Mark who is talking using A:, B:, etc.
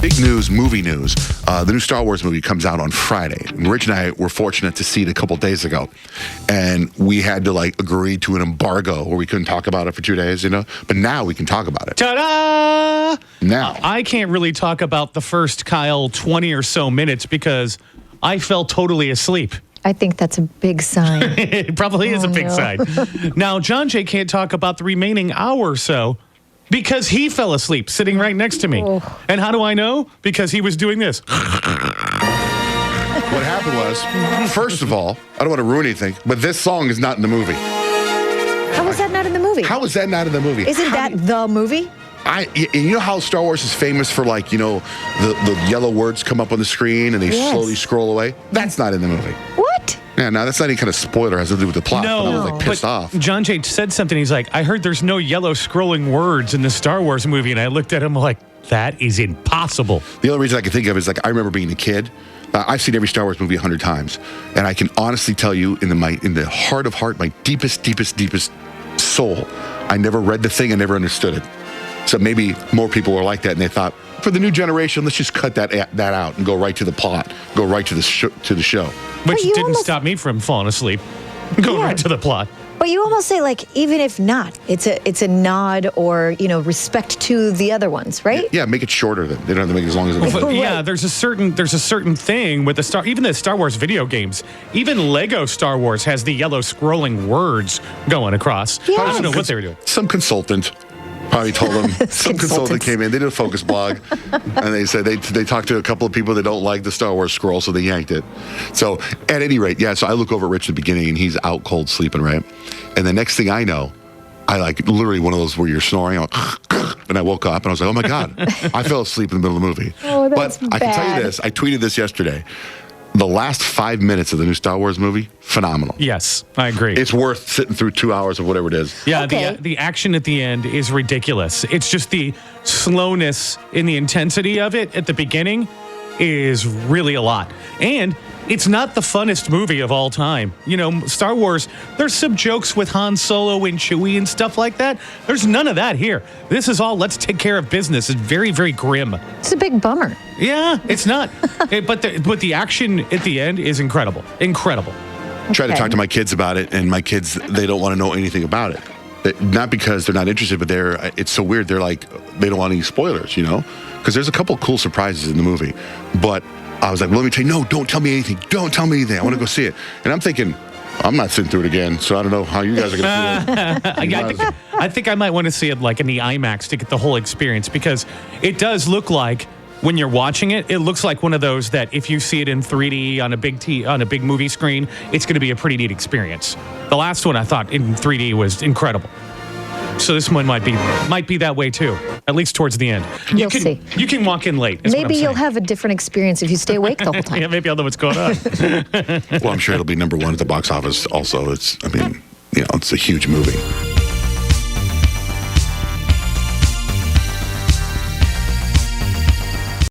A: Big news, movie news. The new Star Wars movie comes out on Friday. And Rich and I were fortunate to see it a couple days ago. And we had to agree to an embargo where we couldn't talk about it for 2 days, But now we can talk about it.
B: Ta-da!
A: Now.
B: I can't really talk about the first, Kyle, 20 or so minutes because I fell totally asleep.
C: I think that's a big sign.
B: It probably is a big sign. Now, Johnjay can't talk about the remaining hour or so because he fell asleep sitting right next to me.
C: Oh.
B: And how do I know? Because he was doing this.
A: What happened was, first of all, I don't want to ruin anything, but this song is not in the movie.
C: How is that not in the movie?
A: How is that not in the movie?
C: Isn't that the movie?
A: And you know how Star Wars is famous for the yellow words come up on the screen and they slowly scroll away? That's not in the movie.
C: What?
A: Yeah, no, that's not any kind of spoiler. It has to do with the plot.
B: No,
A: but I was pissed off.
B: Johnjay said something. He's like, I heard there's no yellow scrolling words in the Star Wars movie. And I looked at him like, that is impossible.
A: The only reason I can think of is I remember being a kid. I've seen every Star Wars movie 100 times. And I can honestly tell you in the heart of heart, my deepest soul, I never read the thing. I never understood it. So maybe more people were like that, and they thought, for the new generation, let's just cut that out and go right to the plot, go right to the show.
B: Which didn't stop me from falling asleep. Go right to the plot.
C: But you almost say even if not, it's a nod or respect to the other ones, right?
A: Yeah, make it shorter then. They don't have to make it as long as it is.
B: Yeah, there's a certain thing with even the Star Wars video games. Even Lego Star Wars has the yellow scrolling words going across.
C: Yeah.
B: I don't know what they were doing.
A: Some consultant probably told them. Some consultant came in. They did a focus blog, and they said they talked to a couple of people that don't like the Star Wars scroll, so they yanked it. So at any rate, so I look over at Rich at the beginning, and he's out cold sleeping, right? And the next thing I know, I literally one of those where you're snoring, and I woke up and I was like, oh my God, I fell asleep in the middle of the movie.
C: Oh, that's
A: I can tell you this, I tweeted this yesterday. The last 5 minutes of the new Star Wars movie, phenomenal.
B: Yes, I agree.
A: It's worth sitting through 2 hours of whatever it is.
B: Yeah,
C: okay.
B: the action at the end is ridiculous. It's just the slowness in the intensity of it at the beginning is really a lot. And it's not the funnest movie of all time. Star Wars, there's some jokes with Han Solo and Chewie and stuff like that. There's none of that here. This is all let's take care of business. It's very, very grim.
C: It's a big bummer.
B: Yeah, it's not. But the action at the end is incredible. Incredible.
A: Try to talk to my kids about it, and my kids, they don't want to know anything about it. Not because they're not interested, but it's so weird. They're they don't want any spoilers, Because there's a couple cool surprises in the movie. But I was like, well, let me tell you, no, don't tell me anything. Don't tell me anything. I want to go see it. And I'm thinking, I'm not sitting through it again, so I don't know how you guys are going to feel.
B: I think I might want to see it in the IMAX to get the whole experience because it does look like when you're watching it, it looks like one of those that if you see it in 3D on a big movie screen, it's going to be a pretty neat experience. The last one I thought in 3D was incredible. So this one might be that way too, at least towards the end.
C: You'll see.
B: You can walk in late.
C: Maybe you'll have a different experience if you stay awake the whole time.
B: Yeah, maybe I'll know what's going on.
A: Well, I'm sure it'll be number one at the box office also. It's a huge movie.